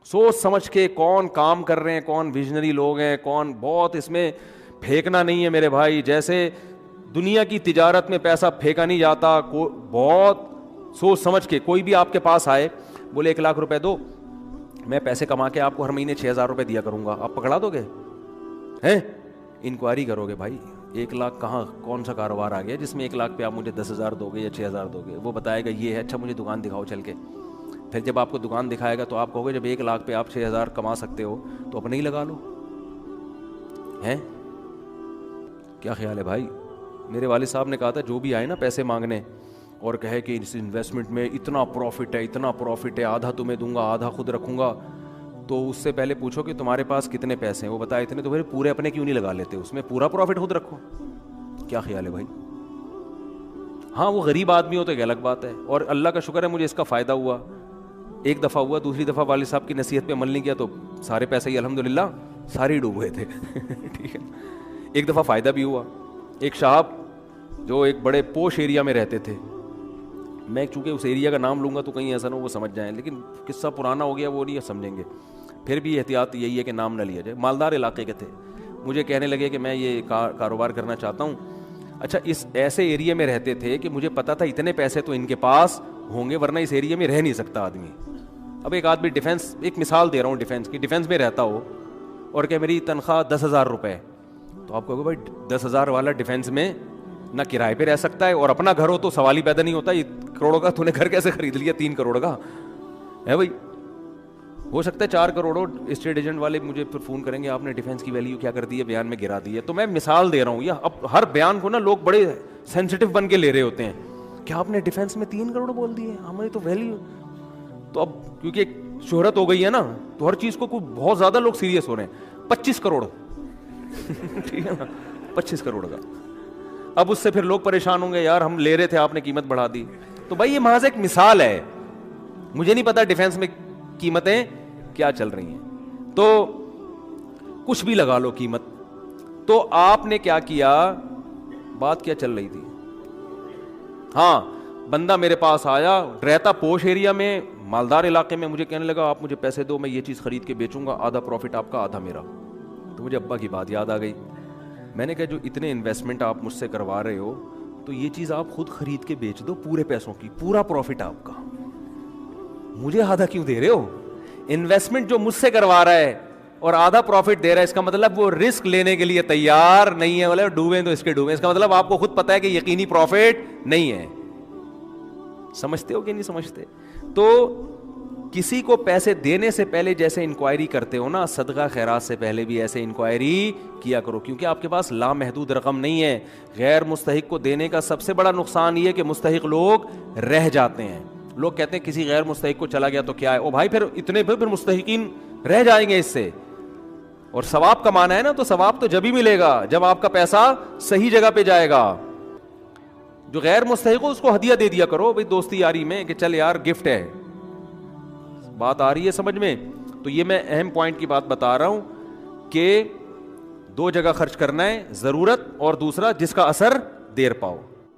سوچ سمجھ کے کون کام کر رہے ہیں, کون ویژنری لوگ ہیں, کون بہت اس میں پھینکنا نہیں ہے میرے بھائی. جیسے دنیا کی تجارت میں پیسہ پھینکا نہیں جاتا, بہت سوچ سمجھ کے. کوئی بھی آپ کے پاس آئے بولے 1 لاکھ روپے دو, میں پیسے کما کے آپ کو ہر مہینے 6,000 روپے دیا کروں گا, آپ پکڑا دو گے؟ ہیں انکوائری کرو گے بھائی 1 لاکھ کہاں, کون سا کاروبار آ گیا جس میں 1 لاکھ پہ آپ مجھے 10,000 دو گے یا 6,000 دو گے؟ وہ بتائے گا یہ ہے, اچھا مجھے دکان دکھاؤ چل کے. پھر جب آپ کو دکان دکھائے گا تو آپ کہو گے جب 1 لاکھ پہ آپ 6,000 کما سکتے ہو تو اپنے ہی لگا لو. ہیں کیا خیال ہے بھائی؟ میرے والد صاحب نے کہا تھا جو بھی آئے نا پیسے مانگنے اور کہے کہ اس انویسٹمنٹ میں اتنا پروفٹ ہے, اتنا پروفٹ ہے, آدھا تمہیں دوں گا آدھا خود رکھوں گا, تو اس سے پہلے پوچھو کہ تمہارے پاس کتنے پیسے ہیں. وہ بتائے اتنے, تو پھر پورے اپنے کیوں نہیں لگا لیتے, اس میں پورا پروفٹ خود رکھو. کیا خیال ہے بھائی؟ ہاں وہ غریب آدمی ہو تو ایک الگ بات ہے, اور اللہ کا شکر ہے مجھے اس کا فائدہ ہوا. ایک دفعہ ہوا, دوسری دفعہ والد صاحب کی نصیحت پہ عمل نہیں کیا تو سارے پیسے ہی الحمدللہ سارے ہی ڈوب گئے تھے. ٹھیک ہے. ایک دفعہ فائدہ بھی ہوا. ایک صاحب جو ایک بڑے پوش ایریا میں رہتے تھے, میں چونکہ اس ایریا کا نام لوں گا تو کہیں ایسا نہ ہو وہ سمجھ جائیں, لیکن قصہ پرانا ہو گیا وہ نہیں سمجھیں گے, پھر بھی احتیاط یہی ہے کہ نام نہ لیا جائے. مالدار علاقے کے تھے, مجھے کہنے لگے کہ میں یہ کاروبار کرنا چاہتا ہوں. اچھا اس ایسے ایریا میں رہتے تھے کہ مجھے پتا تھا اتنے پیسے تو ان کے پاس ہوں گے ورنہ اس ایریا میں رہ نہیں سکتا آدمی. اب ایک آدمی ڈیفینس, ایک مثال دے رہا ہوں ڈیفینس کی, ڈیفینس میں رہتا ہو اور کہ میری تنخواہ 10,000 روپے, تو آپ کہو گے بھائی 10,000 والا ڈیفینس میں نہ کرائے پہ رہ سکتا ہے, اور اپنا گھر ہو تو سوال ہی پیدا نہیں ہوتا, یہ کروڑوں کا تو نے گھر کیسے خرید لیا 3 کروڑ کا ہے بھائی. ہو سکتا ہے 4 کروڑ. اسٹیٹ ایجنٹ والے مجھے پھر فون کریں گے آپ نے ڈیفینس کی ویلیو کیا کر دی ہے, بیان میں گرا دی ہے. تو میں مثال دے رہا ہوں, یا اب ہر بیان کو نا لوگ بڑے سینسٹیو بن کے لے رہے ہوتے ہیں کہ آپ نے ڈیفینس میں 3 کروڑ بول دیے, ہماری تو ویلیو. تو اب کیونکہ ایک شہرت ہو گئی ہے نا تو ہر چیز کو بہت زیادہ لوگ سیریس ہو رہے ہیں. 25 کروڑ ٹھیک ہے نا, 25 کروڑ کا. اب اس سے پھر لوگ پریشان ہوں گے, یار ہم لے رہے تھے آپ نے قیمت بڑھا دی. تو بھائی یہ محض ایک مثال ہے, مجھے نہیں پتا ڈیفینس میں قیمتیں کیا چل رہی ہیں, تو کچھ بھی لگا لو قیمت. تو آپ نے کیا کیا, بات کیا چل رہی تھی؟ ہاں بندہ میرے پاس آیا, رہتا پوش ایریا میں, مالدار علاقے میں, مجھے کہنے لگا آپ مجھے پیسے دو, میں یہ چیز خرید کے بیچوں گا, آدھا پروفٹ آپ کا آدھا میرا. تو مجھے ابا کی بات یاد آ گئی. میں نے کہا جو اتنے انویسٹمنٹ آپ مجھ سے کروا رہے ہو تو یہ چیز آپ خود خرید کے بیچ دو پورے پیسوں کی, پورا پروفٹ آپ کا, مجھے آدھا کیوں دے رہے ہو؟ انویسٹمنٹ جو مجھ سے کروا رہا ہے اور آدھا پروفٹ دے رہا ہے, اس کا مطلب وہ رسک لینے کے لیے تیار نہیں ہے. بولے ڈوبیں تو اس کے ڈوبیں, اس کا مطلب آپ کو خود پتا ہے کہ یقینی پروفٹ نہیں ہے. سمجھتے ہو کہ نہیں سمجھتے؟ تو کسی کو پیسے دینے سے پہلے جیسے انکوائری کرتے ہو نا, صدقہ خیرات سے پہلے بھی ایسے انکوائری کیا کرو, کیونکہ آپ کے پاس لامحدود رقم نہیں ہے. غیر مستحق کو دینے کا سب سے بڑا نقصان یہ ہے کہ مستحق لوگ رہ جاتے ہیں. لوگ کہتے ہیں کسی غیر مستحق کو چلا گیا تو کیا ہے, او بھائی پھر اتنے پھر مستحقین رہ جائیں گے اس سے. اور ثواب کمانا ہے نا, تو ثواب تو جب ہی ملے گا جب آپ کا پیسہ صحیح جگہ پہ جائے گا. جو غیر مستحق ہو اس کو ہدیہ دے دیا کرو بھائی دوستی یاری میں, کہ چل یار گفٹ ہے. بات آ رہی ہے سمجھ میں؟ تو یہ میں اہم پوائنٹ کی بات بتا رہا ہوں کہ 2 جگہ خرچ کرنا ہے, ضرورت اور دوسرا جس کا اثر دیر پاؤ.